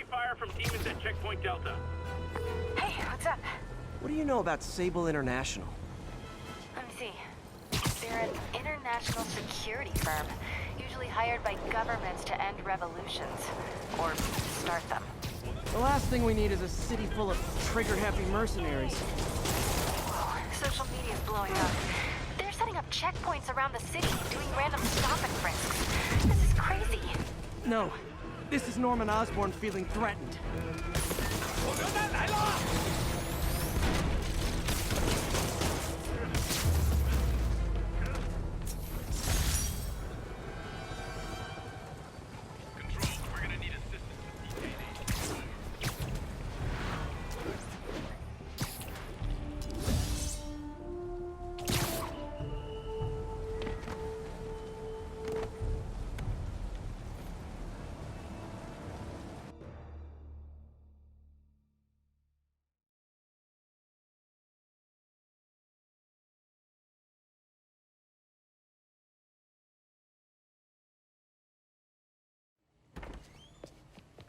fire from demons at Checkpoint Delta. Hey, what's up? What do you know about Sable International? Let me see. They're an international security firm, usually hired by governments to end revolutions. Or start them. The last thing we need is a city full of trigger-happy mercenaries. Whoa, social media's blowing up. They're setting up checkpoints around the city, doing random stop and frisks. This is crazy. No, this is Norman Osborn feeling threatened.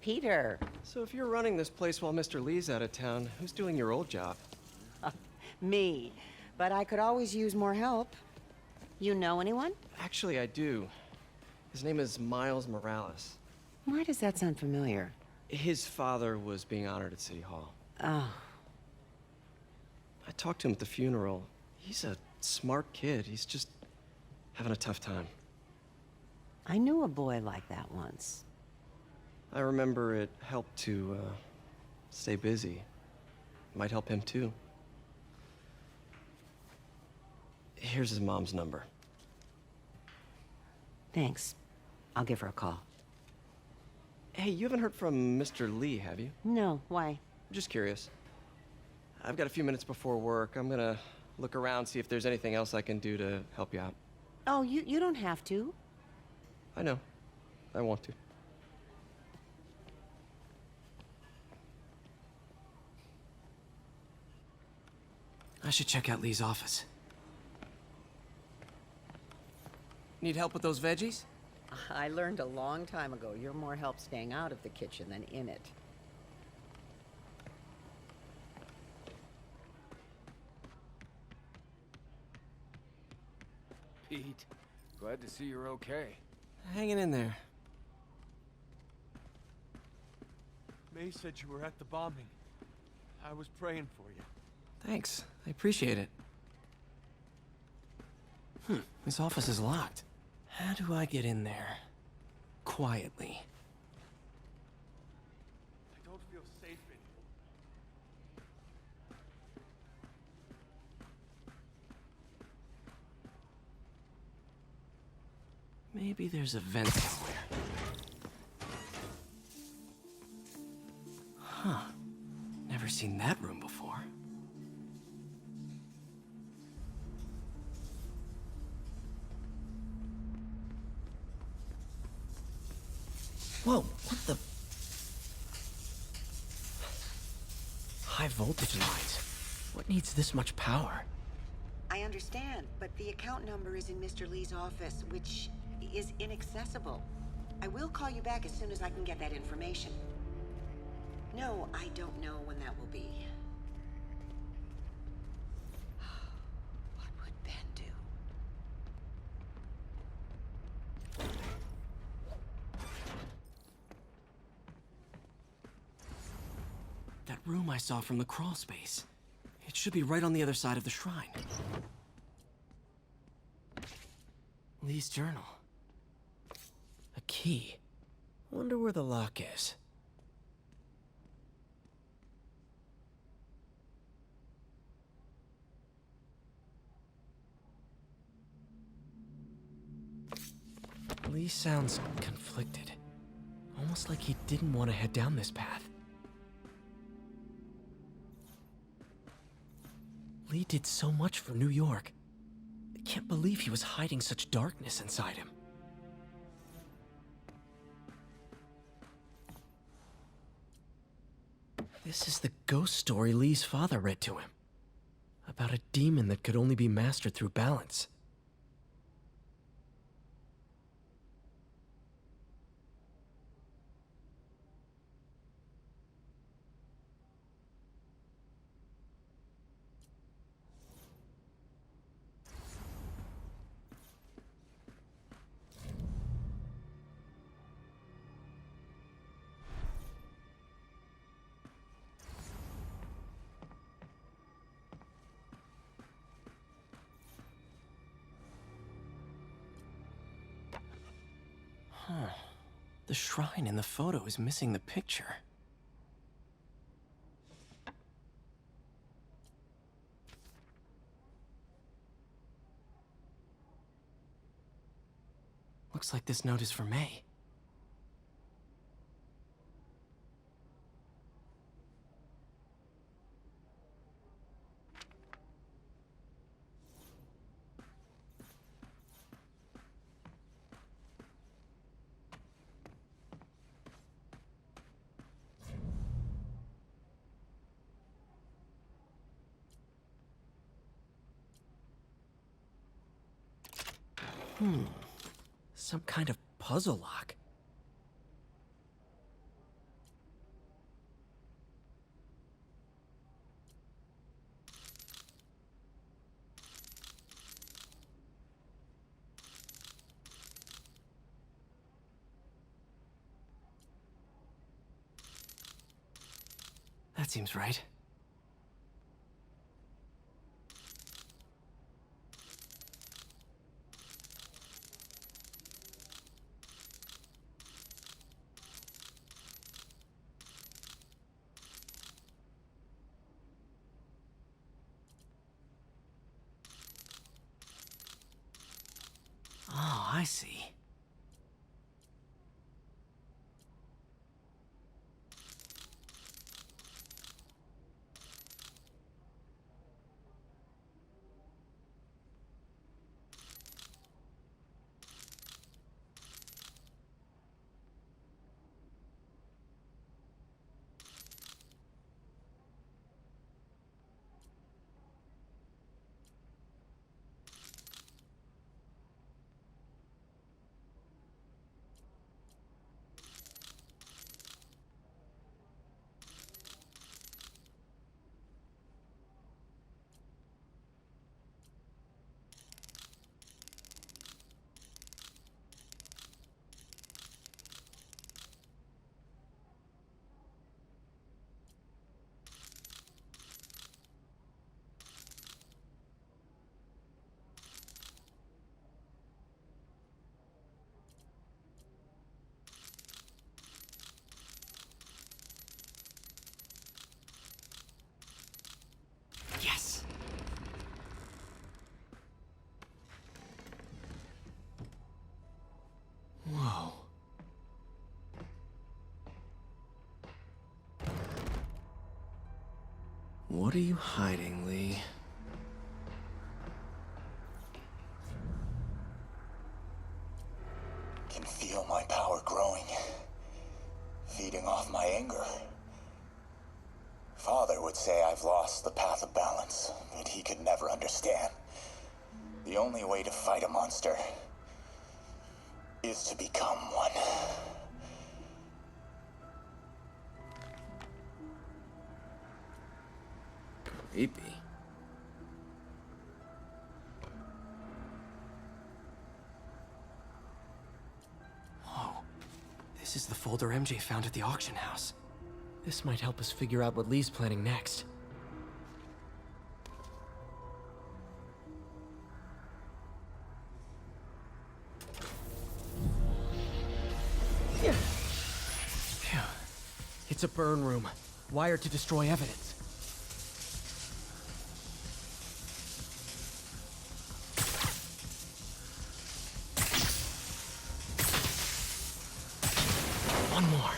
Peter. So if you're running this place while Mr. Lee's out of town, who's doing your old job? Me. But I could always use more help. You know anyone? Actually, I do. His name is Miles Morales. Why does that sound familiar? His father was being honored at City Hall. Oh. I talked to him at the funeral. He's a smart kid. He's just having a tough time. I knew a boy like that once. I remember it helped to, stay busy. Might help him, too. Here's his mom's number. Thanks. I'll give her a call. Hey, you haven't heard from Mr. Lee, have you? No, why? Just curious. I've got a few minutes before work. I'm gonna look around, see if there's anything else I can do to help you out. Oh, you don't have to. I know. I want to. I should check out Lee's office. Need help with those veggies? I learned a long time ago you're more help staying out of the kitchen than in it. Pete, glad to see you're okay. Hanging in there. May said you were at the bombing. I was praying for you. Thanks. I appreciate it. This office is locked. How do I get in there? Quietly. I don't feel safe in here. Maybe there's a vent somewhere. Huh. Never seen that room before. Whoa, what the? High voltage lines. What needs this much power? I understand, but the account number is in Mr. Lee's office, which is inaccessible. I will call you back as soon as I can get that information. No, I don't know when that will be. What would Ben do? That room I saw from the crawl space. It should be right on the other side of the shrine. Lee's journal. A key. Wonder where the lock is. Lee sounds conflicted. Almost like he didn't want to head down this path. Lee did so much for New York. I can't believe he was hiding such darkness inside him. This is the ghost story Lee's father read to him. About a demon that could only be mastered through balance. The shrine in the photo is missing the picture. Looks like this note is for May. Some kind of puzzle lock. That seems right. Oh, I see. Yes! Whoa. What are you hiding, Lee? Can feel my power growing, feeding off my anger. Father would say I've lost the path of balance, but he could never understand. The only way to fight a monster is to become one. Creepy. Whoa. This is the folder MJ found at the auction house. This might help us figure out what Lee's planning next. Phew. It's a burn room, wired to destroy evidence. One more.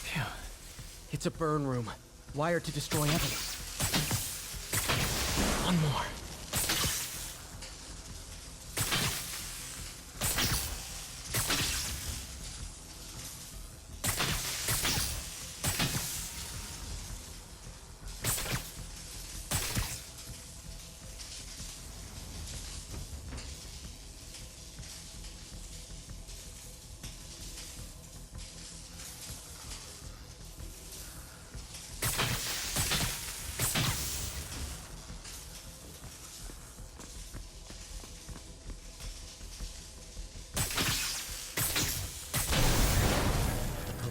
Phew. It's a burn room, wired to destroy evidence. One more.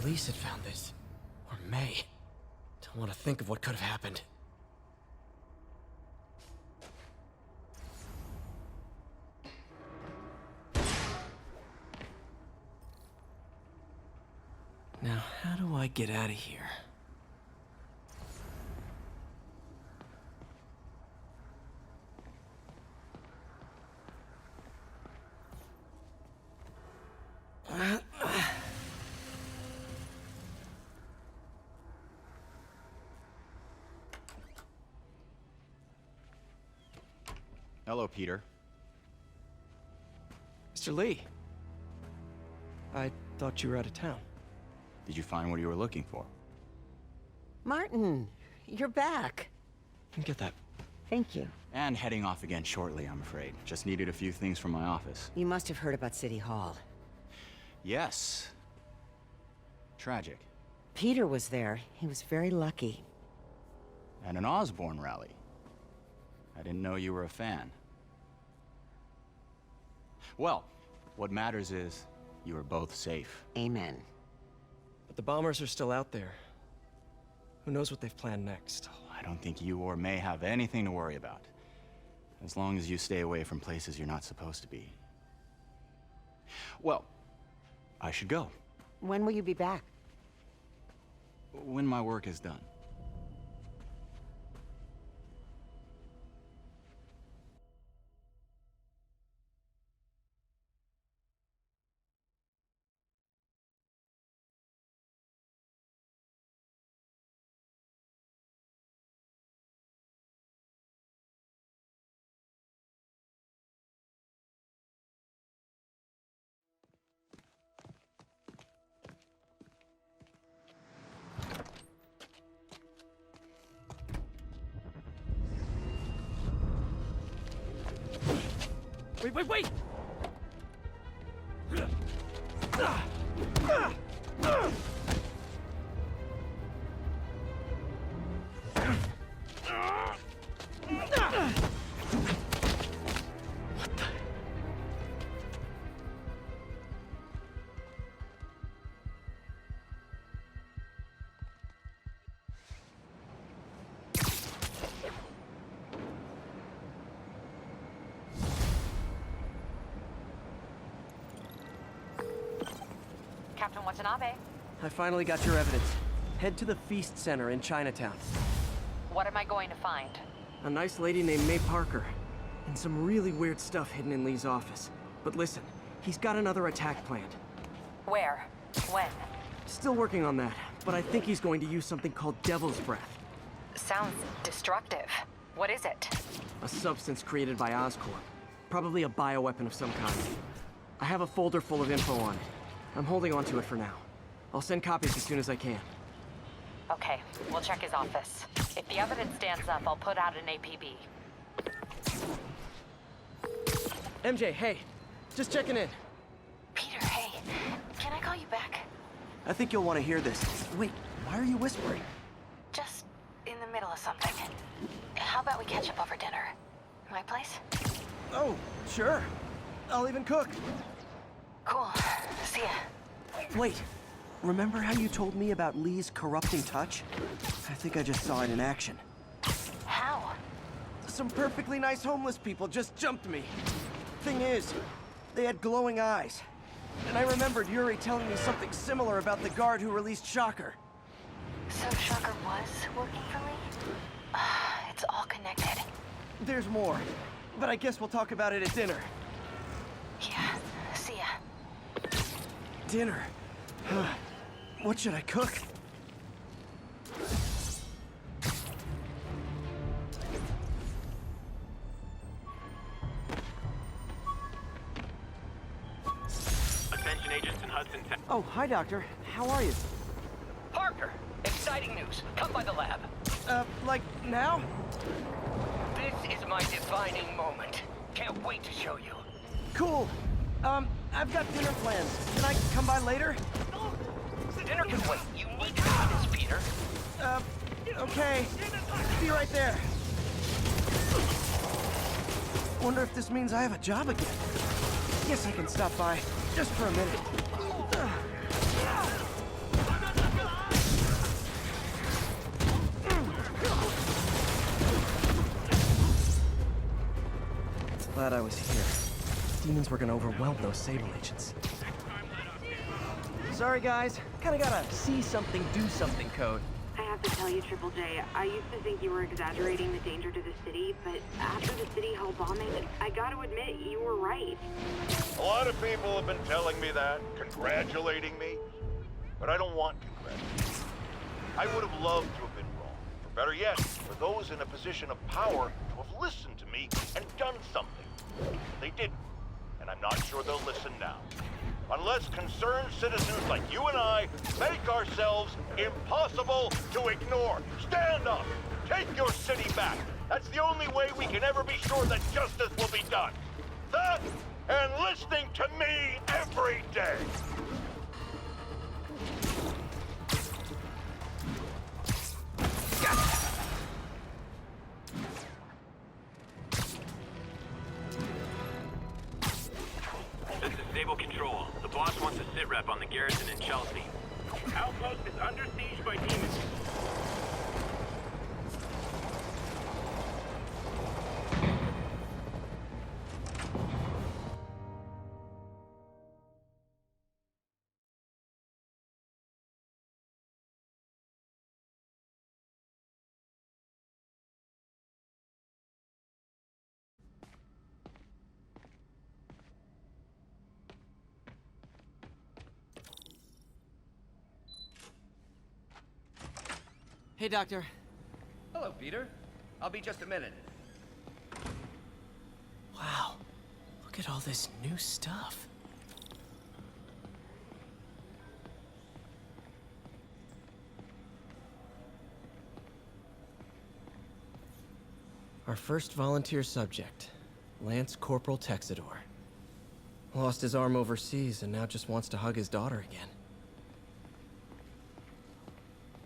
Elise had found this. Or May. Don't want to think of what could have happened. Now, how do I get out of here? Hello, Peter. Mr. Lee. I thought you were out of town. Did you find what you were looking for? Martin, you're back. Get that. Thank you. And heading off again shortly, I'm afraid. Just needed a few things from my office. You must have heard about City Hall. Yes. Tragic. Peter was there. He was very lucky. At an Osborn rally. I didn't know you were a fan. Well, what matters is you are both safe. Amen. But the bombers are still out there. Who knows what they've planned next? I don't think you or May have anything to worry about. As long as you stay away from places you're not supposed to be. Well, I should go. When will you be back? When my work is done. Wait! Captain Watanabe, I finally got your evidence. Head to the Feast Center in Chinatown. what am I going to find? A nice lady named May Parker. And some really weird stuff hidden in Lee's office. But listen, he's got another attack planned. Where? When? Still working on that, but I think he's going to use something called Devil's Breath. Sounds destructive. What is it? A substance created by Oscorp. Probably a bioweapon of some kind. I have a folder full of info on it. I'm holding on to it for now. I'll send copies as soon as I can. Okay, we'll check his office. If the evidence stands up, I'll put out an APB. MJ, hey. Just checking in. Peter, hey. Can I call you back? I think you'll want to hear this. Wait, why are you whispering? Just in the middle of something. How about we catch up over dinner? My place? Oh, sure. I'll even cook. Cool. See ya. Wait, remember how you told me about Lee's corrupting touch? I think I just saw it in action. How? Some perfectly nice homeless people just jumped me. Thing is, they had glowing eyes. And I remembered Yuri telling me something similar about the guard who released Shocker. So Shocker was working for Lee? It's all connected. There's more, but I guess we'll talk about it at dinner. Yeah. See ya. Dinner? What should I cook? Attention agents in Hudson Town. Oh, hi, Doctor. How are you? Parker, exciting news. Come by the lab. Like now? This is my defining moment. Can't wait to show you. Cool. I've got dinner plans. Can I come by later? Dinner can wait. You need to see this, Peter. Okay. Be right there. Wonder if this means I have a job again. Guess I can stop by just for a minute. Glad I was here. Demons were gonna overwhelm those Sable agents. Sorry guys, kinda gotta see something, do something code. I have to tell you, Triple J, I used to think you were exaggerating the danger to the city, but after the City Hall bombing, I gotta admit, you were right. A lot of people have been telling me that, congratulating me, but I don't want congratulations. I would have loved to have been wrong, or better yet, for those in a position of power to have listened to me and done something. They didn't, and I'm not sure they'll listen now. Unless concerned citizens like you and I make ourselves impossible to ignore. Stand up! Take your city back! That's the only way we can ever be sure that justice will be done. That, and listening to me every day! This is Stable Control. The boss wants a sit-rep on the garrison in Chelsea. Outpost is under siege by demons. Hey, Doctor. Hello, Peter. I'll be just a minute. Wow. Look at all this new stuff. Our first volunteer subject, Lance Corporal Texidor. Lost his arm overseas and now just wants to hug his daughter again.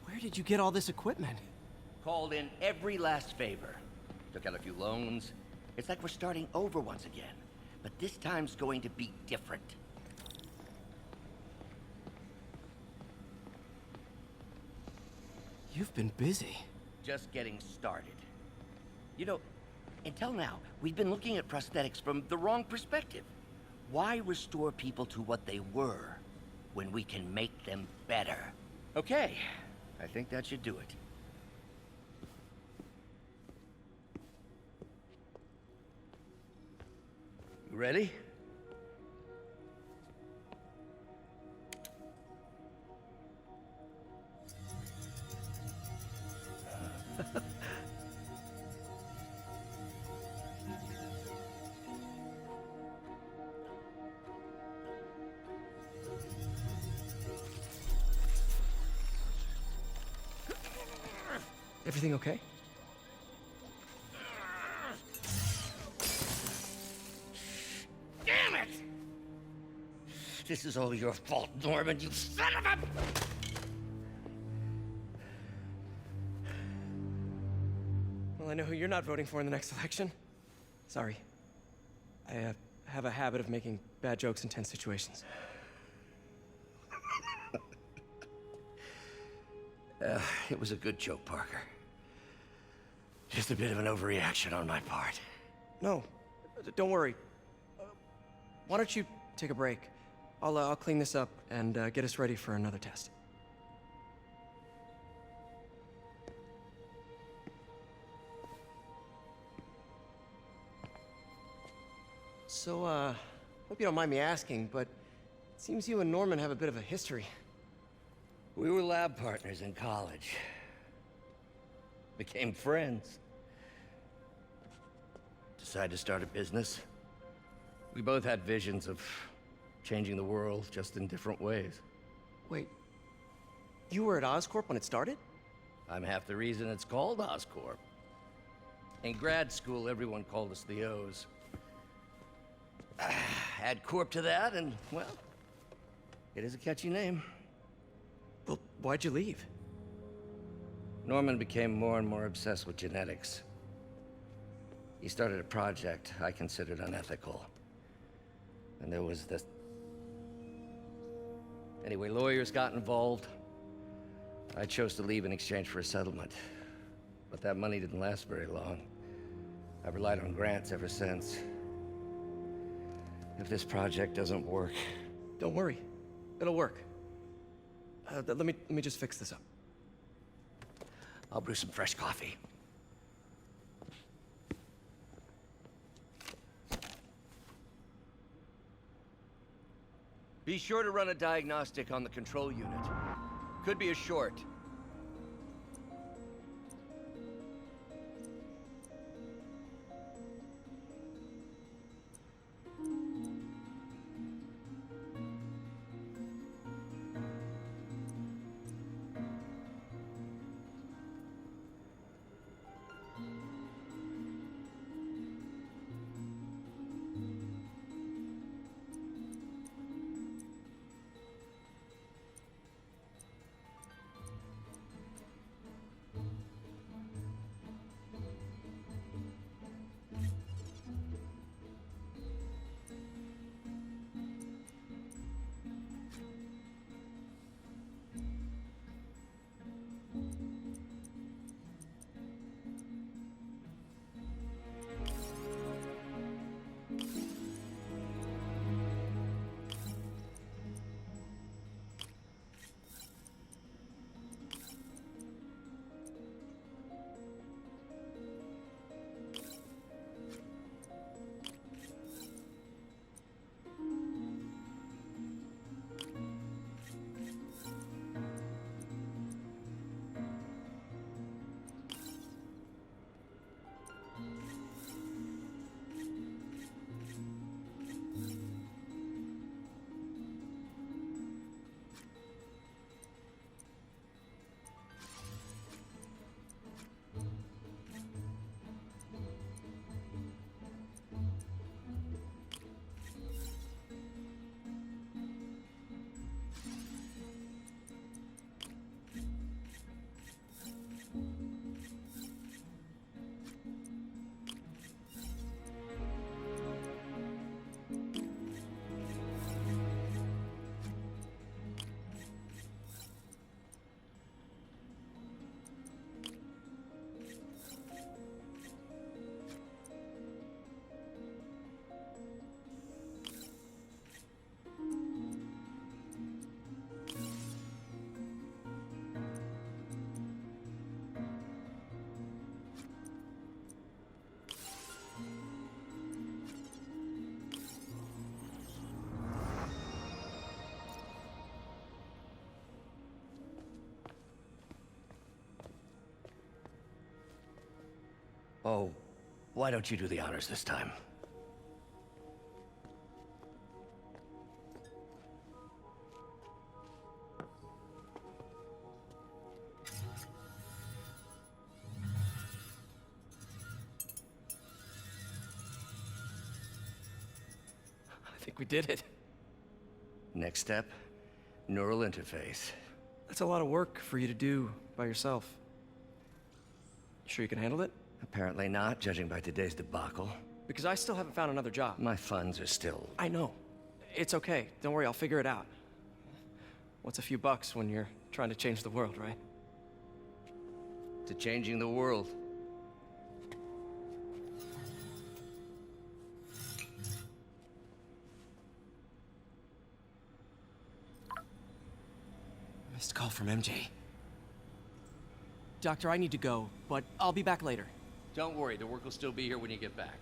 Where did you get all this equipment? Called in every last favor. Took out a few loans. It's like we're starting over once again. But this time's going to be different. You've been busy. Just getting started. You know, until now, we've been looking at prosthetics from the wrong perspective. Why restore people to what they were when we can make them better? Okay, I think that should do it. You ready? Everything okay? Damn it! This is all your fault, Norman, you son of a... Well, I know who you're not voting for in the next election. Sorry. I have a habit of making bad jokes in tense situations. It was a good joke, Parker. Just a bit of an overreaction on my part. No, don't worry. Why don't you take a break? I'll clean this up and get us ready for another test. So, hope you don't mind me asking, but it seems you and Norman have a bit of a history. We were lab partners in college. Became friends. Decided to start a business. We both had visions of changing the world, just in different ways. Wait, you were at Oscorp when it started? I'm half the reason it's called Oscorp. In grad school, everyone called us the O's. Add Corp to that, and, well, it is a catchy name. Well, why'd you leave? Norman became more and more obsessed with genetics. He started a project I considered unethical. And there was this... Anyway, lawyers got involved. I chose to leave in exchange for a settlement. But that money didn't last very long. I've relied on grants ever since. If this project doesn't work... Don't worry. It'll work. Let me just fix this up. I'll brew some fresh coffee. Be sure to run a diagnostic on the control unit. Could be a short. Oh, why don't you do the honors this time? I think we did it. Next step, neural interface. That's a lot of work for you to do by yourself. You sure you can handle it? Apparently not, judging by today's debacle. Because I still haven't found another job. My funds are still... I know. It's okay. Don't worry, I'll figure it out. What's a few bucks when you're trying to change the world, right? To changing the world. Missed call from MJ. Doctor, I need to go, but I'll be back later. Don't worry, the work will still be here when you get back.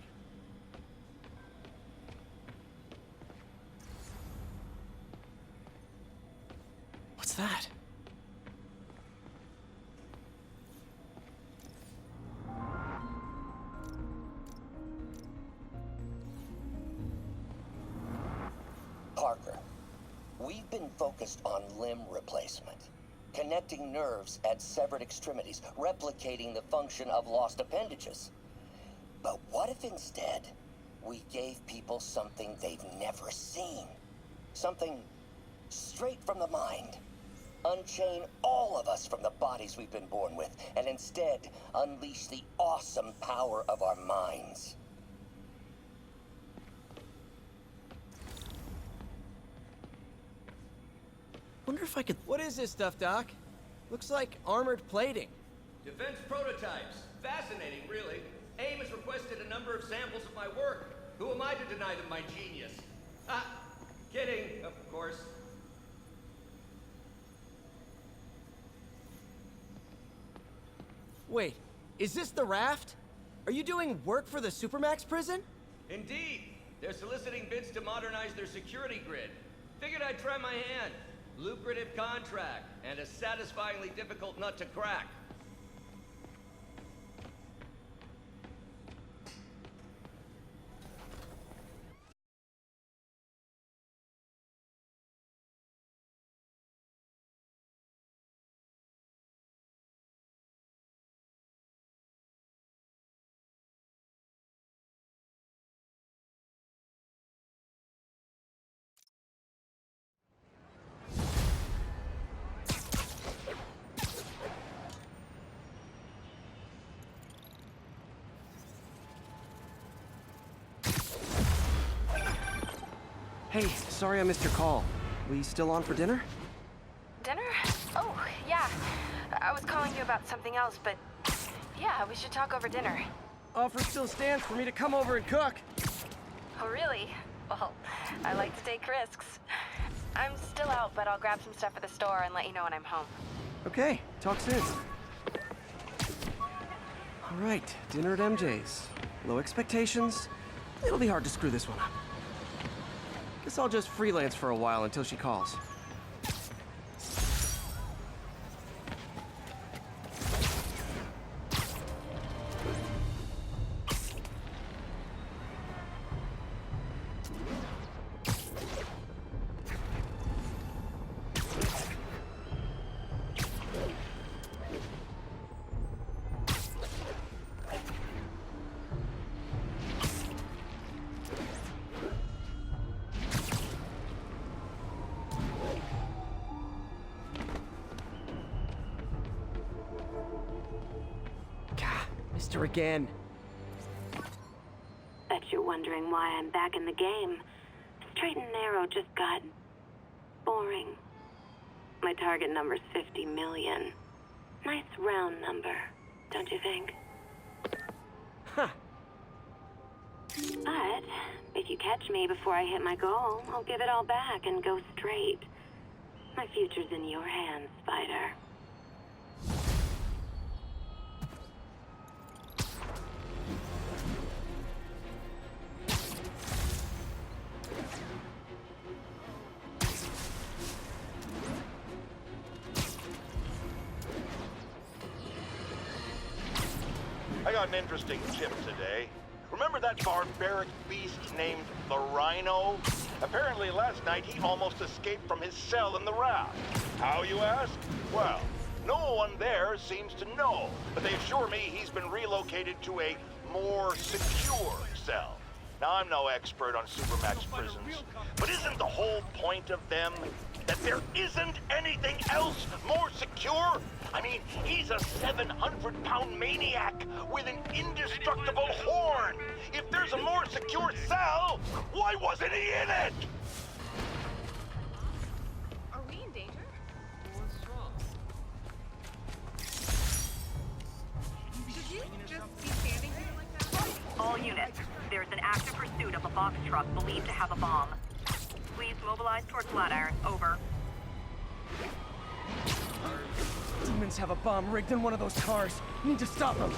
What's that? Parker, we've been focused on limb replacement. Connecting nerves at severed extremities, replicating the function of lost appendages. But what if instead we gave people something they've never seen? Something straight from the mind. Unchain all of us from the bodies we've been born with, and instead unleash the awesome power of our minds. Wonder if I could... What is this stuff, Doc? Looks like armored plating. Defense prototypes. Fascinating, really. AIM has requested a number of samples of my work. Who am I to deny them my genius? Kidding, of course. Wait, is this the raft? Are you doing work for the Supermax prison? Indeed. They're soliciting bids to modernize their security grid. Figured I'd try my hand. Lucrative contract, and a satisfyingly difficult nut to crack. Hey, sorry I missed your call. We still on for dinner? Dinner? Oh, yeah. I was calling you about something else, but yeah, we should talk over dinner. Offer still stands for me to come over and cook. Oh, really? Well, I like to take risks. I'm still out, but I'll grab some stuff at the store and let you know when I'm home. Okay, talk soon. All right, dinner at MJ's. Low expectations. It'll be hard to screw this one up. Guess I'll just freelance for a while until she calls. Mr. Again. Bet you're wondering why I'm back in the game. Straight and narrow just got boring. My target number's 50 million. Nice round number, don't you think? Huh. But if you catch me before I hit my goal, I'll give it all back and go straight. My future's in your hands, Spider. I got an interesting tip today. Remember that barbaric beast named the Rhino? Apparently last night he almost escaped from his cell in the raft. How, you ask? Well, no one there seems to know, but they assure me he's been relocated to a more secure cell. Now, I'm no expert on Supermax prisons, but isn't the whole point of them that there isn't anything else more secure? I mean, he's a 700-pound maniac with an indestructible horn. If there's a more secure cell, why wasn't he in it? Are we in danger? What's wrong? Should you just be standing here like that? All units, there's an active pursuit of a box truck believed to have a bomb. Please mobilize towards Flatiron. Over. Demons have a bomb rigged in one of those cars. Need to stop them.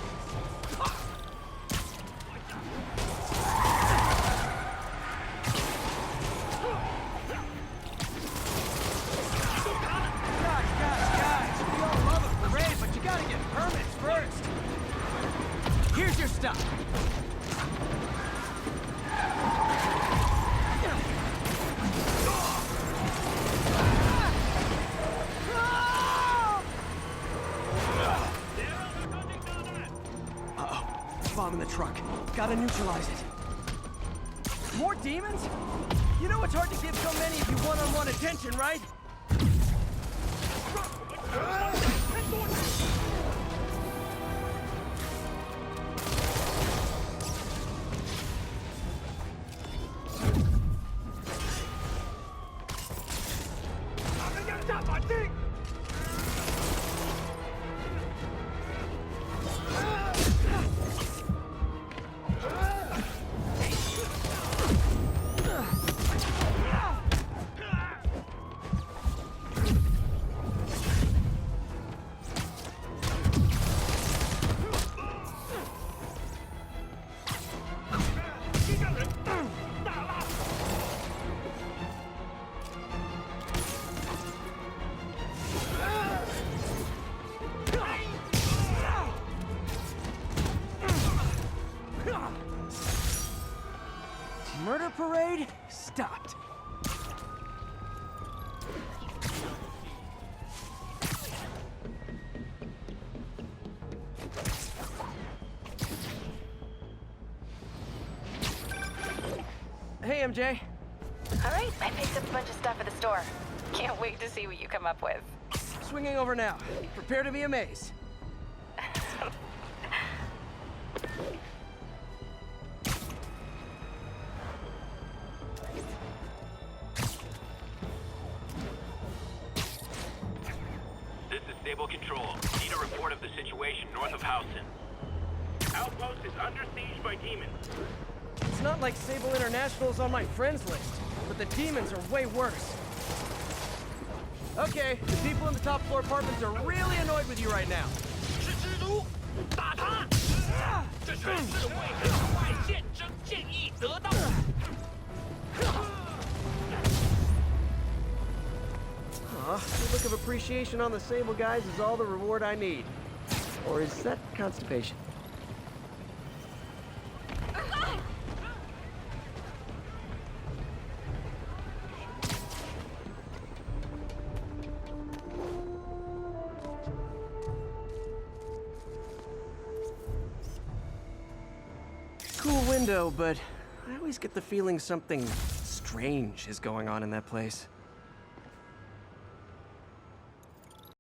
Guys, we all love a parade, but you gotta get permits first. Here's your stuff. Bomb in the truck. Gotta neutralize it. More demons? You know it's hard to give so many of you one-on-one attention, right? MJ. All right, I picked up a bunch of stuff at the store. Can't wait to see what you come up with. Swinging over now. Prepare to be amazed. This is Sable Control. Need a report of the situation north of Houston. Outpost is under siege by demons. It's not like Sable International's on my friends list, but the demons are way worse. Okay, the people in the top floor apartments are really annoyed with you right now. Aw, a look of appreciation on the Sable guys is all the reward I need. Or is that constipation? Cool window, but I always get the feeling something strange is going on in that place.